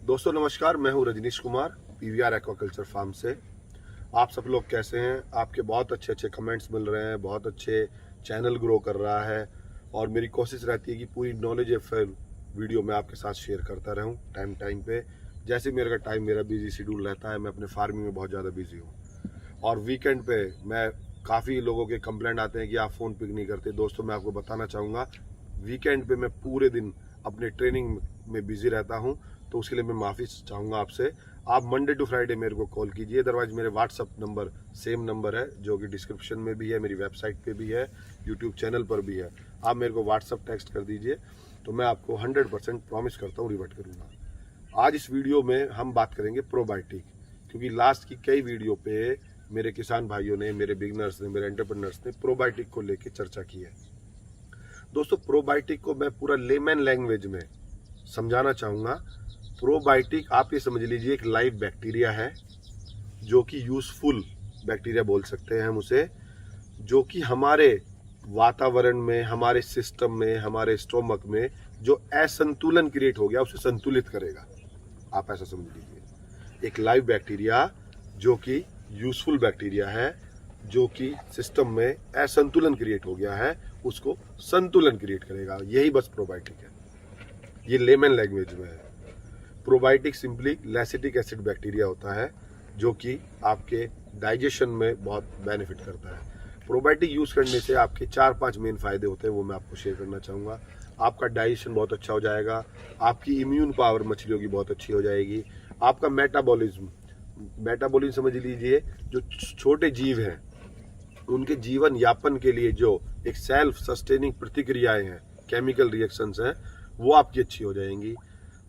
दोस्तों नमस्कार, मैं हूं Rajneesh Kumar PVR aquaculture farm से। आप सब लोग कैसे हैं? आपके बहुत अच्छे अच्छे कमेंट्स मिल रहे हैं, बहुत अच्छे चैनल ग्रो कर रहा है और मेरी कोशिश रहती है कि पूरी नॉलेजेबल वीडियो मैं आपके साथ शेयर करता रहूं टाइम टाइम पे। जैसे मेरा टाइम मेरा बिजी शेड्यूल रहता है, मैं अपने फार्मिंग में बहुत ज़्यादा बिजी हूँ और वीकेंड पे मैं काफ़ी लोगों के कंप्लेंट आते हैं कि आप फ़ोन पिक नहीं करते। दोस्तों मैं आपको बताना चाहूँगा, वीकेंड पे मैं पूरे दिन अपने ट्रेनिंग में बिजी रहता हूँ, तो उसके लिए मैं माफ़ी चाहूँगा आपसे। आप मंडे टू फ्राइडे मेरे को कॉल कीजिए, अदरवाइज मेरे व्हाट्सअप नंबर सेम नंबर है जो कि डिस्क्रिप्शन में भी है, मेरी वेबसाइट पे भी है, यूट्यूब चैनल पर भी है। आप मेरे को व्हाट्सअप टेक्स्ट कर दीजिए तो मैं आपको 100% प्रॉमिस करता हूँ रिवर्ट करूँगा। आज इस वीडियो में हम बात करेंगे प्रोबायोटिक, क्योंकि लास्ट की कई वीडियो पे मेरे किसान भाइयों ने, मेरे बिगनर्स ने, मेरे एंटरप्रेन्योर्स ने प्रोबायोटिक को लेकर चर्चा की है। दोस्तों प्रोबायोटिक को मैं पूरा लेमन लैंग्वेज में समझाना चाहूँगा। प्रोबायोटिक आप ये समझ लीजिए एक लाइव बैक्टीरिया है, जो कि यूजफुल बैक्टीरिया बोल सकते हैं हम उसे, जो कि हमारे वातावरण में, हमारे सिस्टम में, हमारे स्टोमक में जो असंतुलन क्रिएट हो गया उसे संतुलित करेगा। आप ऐसा समझ लीजिए एक लाइव बैक्टीरिया जो कि यूजफुल बैक्टीरिया है, जो कि सिस्टम में असंतुलन क्रिएट हो गया है उसको संतुलन क्रिएट करेगा। यही बस प्रोबायोटिक है, ये लेमन लैंग्वेज में है। प्रोबायोटिक सिंपली लैसिटिक एसिड बैक्टीरिया होता है जो कि आपके डाइजेशन में बहुत बेनिफिट करता है। प्रोबायोटिक यूज़ करने से आपके 4-5 मेन फायदे होते हैं, वो मैं आपको शेयर करना चाहूँगा। आपका डाइजेशन बहुत अच्छा हो जाएगा, आपकी इम्यून पावर मछलियों की बहुत अच्छी हो जाएगी, आपका मेटाबॉलिज्म समझ लीजिए, जो छोटे जीव हैं उनके जीवन यापन के लिए जो एक सेल्फ सस्टेनिंग प्रतिक्रियाएं हैं, केमिकल रिएक्शंस हैं, वो आपकी अच्छी हो जाएंगी।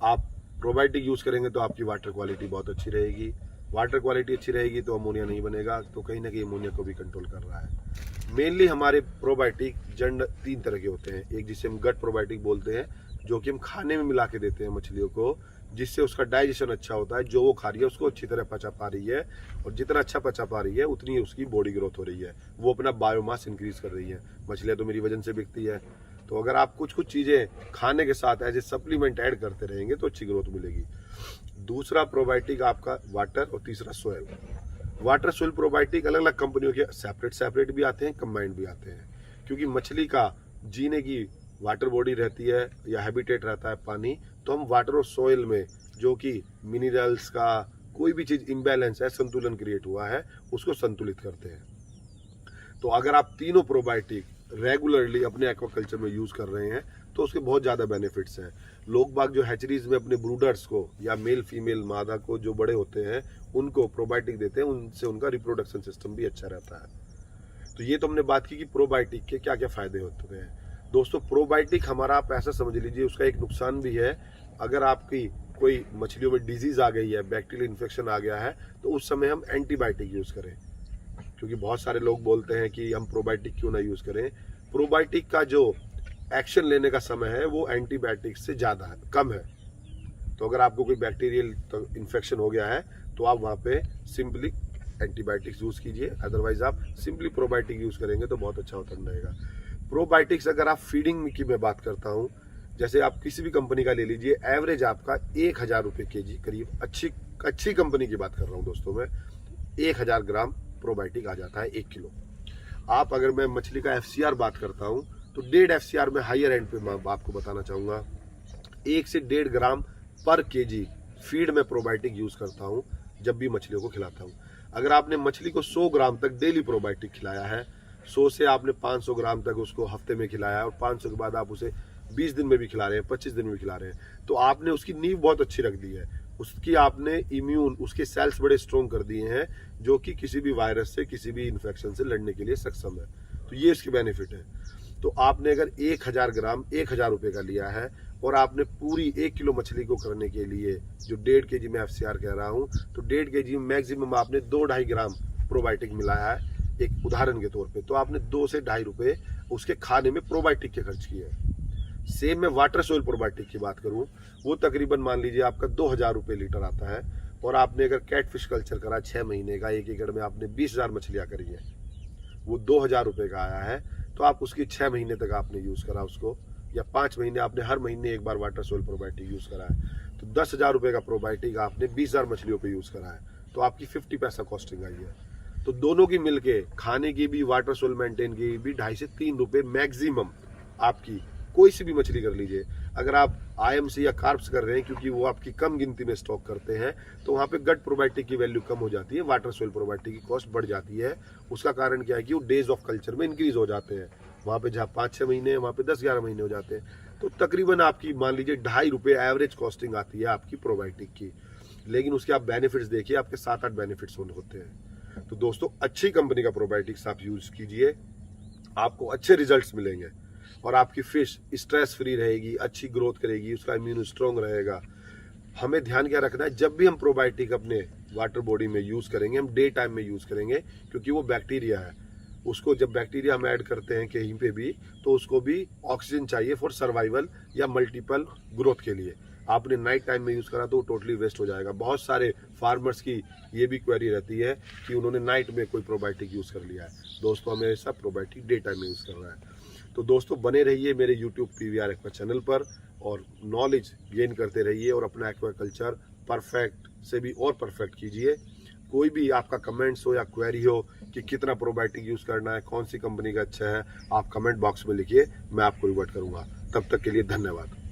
आप प्रोबायोटिक यूज़ करेंगे तो आपकी वाटर क्वालिटी बहुत अच्छी रहेगी। वाटर क्वालिटी अच्छी रहेगी तो अमोनिया नहीं बनेगा, तो कहीं ना कहीं अमोनिया को भी कंट्रोल कर रहा है। मेनली हमारे प्रोबायोटिक जंड 3 तरह के होते हैं। एक जिसे हम गट प्रोबायोटिक बोलते हैं, जो कि हम खाने में मिला के देते हैं मछलियों को, जिससे उसका डाइजेशन अच्छा होता है, जो वो खा रही है उसको अच्छी तरह पचा पा रही है, और जितना अच्छा पचा पा रही है उतनी उसकी बॉडी ग्रोथ हो रही है, वो अपना बायोमास इंक्रीज कर रही है। मछलियाँ तो मेरी वजन से बिकती है, तो अगर आप कुछ कुछ चीज़ें खाने के साथ एज ए सप्लीमेंट ऐड करते रहेंगे तो अच्छी ग्रोथ मिलेगी। दूसरा प्रोबायोटिक आपका वाटर, और तीसरा सोयल। वाटर सोयल प्रोबायोटिक अलग अलग कंपनियों के सेपरेट भी आते हैं, कंबाइंड भी आते हैं, क्योंकि मछली का जीने की वाटर बॉडी रहती है या हैबिटेट रहता है पानी, तो हम वाटर और सोयल में जो कि मिनरल्स का कोई भी चीज़ इम्बैलेंस है, संतुलन क्रिएट हुआ है, उसको संतुलित करते हैं। तो अगर आप तीनों प्रोबायोटिक रेगुलरली अपने एक्वाकल्चर में यूज़ कर रहे हैं तो उसके बहुत ज़्यादा बेनिफिट्स हैं। लोग बाग जो हैचरीज में अपने ब्रूडर्स को या मेल फीमेल मादा को जो बड़े होते हैं उनको प्रोबायोटिक देते हैं, उनसे उनका रिप्रोडक्शन सिस्टम भी अच्छा रहता है। तो ये तो हमने बात की कि प्रोबायोटिक के क्या क्या फ़ायदे होते हैं। दोस्तों प्रोबायोटिक हमारा आप ऐसा समझ लीजिए, उसका एक नुकसान भी है। अगर आपकी कोई मछलियों में डिजीज़ आ गई है, बैक्टीरियल इन्फेक्शन आ गया है, तो उस समय हम एंटीबायोटिक यूज़ करें, क्योंकि बहुत सारे लोग बोलते हैं कि हम प्रोबायोटिक क्यों ना यूज़ करें। प्रोबायोटिक का जो एक्शन लेने का समय है वो एंटीबायोटिक से ज़्यादा है, कम है। तो अगर आपको कोई बैक्टीरियल इन्फेक्शन हो गया है तो आप वहाँ पे सिंपली एंटीबायोटिक्स यूज़ कीजिए, अदरवाइज आप सिंपली प्रोबायोटिक यूज़ करेंगे तो बहुत अच्छा उत्तर रहेगा। प्रोबायोटिक्स अगर आप फीडिंग की मैं बात करता हूँ, जैसे आप किसी भी कंपनी का ले लीजिए, एवरेज आपका 1000 रुपये kg करीब, अच्छी कंपनी की बात कर रहा हूँ दोस्तों मैं, 1000 ग्राम प्रोबायोटिक आ जाता है 1 किलो। आप अगर मैं मछली का FCR बात करता हूँ तो 1.5 FCR में हायर एंड पे मैं आपको बताना चाहूँगा 1 से 1.5 ग्राम पर kg फीड में प्रोबायोटिक यूज़ करता हूँ जब भी मछलियों को खिलाता हूँ। अगर आपने मछली को 100 ग्राम तक डेली प्रोबायोटिक खिलाया है, 100 से आपने 500 ग्राम तक उसको हफ्ते में खिलाया है, और 500 के बाद आप उसे 20 दिन में भी खिला रहे हैं, 25 दिन में भी खिला रहे हैं, तो आपने उसकी नींव बहुत अच्छी रख दी है। उसकी आपने इम्यून, उसके सेल्स बड़े स्ट्रॉन्ग कर दिए हैं, जो कि किसी भी वायरस से, किसी भी इन्फेक्शन से लड़ने के लिए सक्षम है। तो ये इसके बेनिफिट है। तो आपने अगर 1000 ग्राम 1000 रुपये का लिया है और आपने पूरी 1 किलो मछली को करने के लिए जो 1.5 kg में FCR कह रहा हूँ, तो 1.5 kg में मैक्सिमम आपने 2-2.5 ग्राम प्रोबायोटिक मिलाया है, एक उदाहरण के तौर पे, तो आपने 2 से 2.5 रुपये उसके खाने में प्रोबायोटिक के खर्च किए हैं। सेम मैं वाटर सोयल प्रोबायोटिक की बात करूं, वो तकरीबन मान लीजिए आपका 2000 रुपये लीटर आता है, और आपने अगर कैटफिश कल्चर करा 6 महीने का, 1 एकड़ में आपने 20,000 मछलियाँ करी हैं, वो 2000 रुपये का आया है, तो आप उसकी 6 महीने तक आपने यूज़ करा उसको, या 5 महीने आपने हर महीने एक बार वाटर सोयल प्रोबायोटिक यूज़ करा है, तो 10,000 रुपये का प्रोबायोटिक आपने 20,000 मछलियों पे यूज़ करा है, तो आपकी 50 पैसा कॉस्टिंग आई है। तो दोनों की मिलके खाने की भी, वाटर सोल मेंटेन की भी 2.5 से 3 रुपये मैक्सिमम आपकी कोई सी भी मछली कर लीजिए। अगर आप आईएमसी या कार्ब्स कर रहे हैं, क्योंकि वो आपकी कम गिनती में स्टॉक करते हैं, तो वहाँ पे गट प्रोबायोटिक की वैल्यू कम हो जाती है, वाटर सोल प्रोबायोटिक की कॉस्ट बढ़ जाती है। उसका कारण क्या है कि वो डेज ऑफ कल्चर में इंक्रीज हो जाते हैं। वहाँ पे जहाँ 5-6 महीने हैं, वहाँ पे 10-11 महीने हो जाते हैं। तो तकरीबन आपकी मान लीजिए 2.5 रुपये एवरेज कॉस्टिंग आती है आपकी प्रोबायोटिक की। लेकिन उसके आप बेनिफिट्स देखिए, आपके 7-8 बेनिफिट्स होते हैं। तो दोस्तों, अच्छी कंपनी का प्रोबायोटिक्स आप यूज कीजिए, आपको अच्छे रिजल्ट्स मिलेंगे और आपकी फिश स्ट्रेस फ्री रहेगी, अच्छी ग्रोथ करेगी, उसका इम्यून स्ट्रॉन्ग रहेगा। हमें ध्यान क्या रखना है, जब भी हम प्रोबायोटिक अपने वाटर बॉडी में यूज करेंगे, हम डे टाइम में यूज करेंगे, क्योंकि वो बैक्टीरिया है। उसको जब बैक्टीरिया हम ऐड करते हैं कहीं पे भी, तो उसको भी ऑक्सीजन चाहिए फॉर सर्वाइवल या मल्टीपल ग्रोथ के लिए। आपने नाइट टाइम में यूज करा तो वो टोटली वेस्ट हो जाएगा। बहुत सारे फार्मर्स की ये भी क्वेरी रहती है कि उन्होंने नाइट में कोई प्रोबायोटिक यूज कर लिया है। दोस्तों, हमें ऐसा प्रोबायोटिक डे टाइम में यूज कर रहा है। तो दोस्तों, बने रहिए मेरे यूट्यूब PVR एक्वा चैनल पर और नॉलेज गेन करते रहिए और अपना एक्वाकल्चर परफेक्ट से भी और परफेक्ट कीजिए। कोई भी आपका कमेंट्स हो या क्वेरी हो कि कितना प्रोबायोटिक यूज करना है, कौन सी कंपनी का अच्छा है, आप कमेंट बॉक्स में लिखिए, मैं आपको रिवर्ट करूंगा। तब तक के लिए धन्यवाद।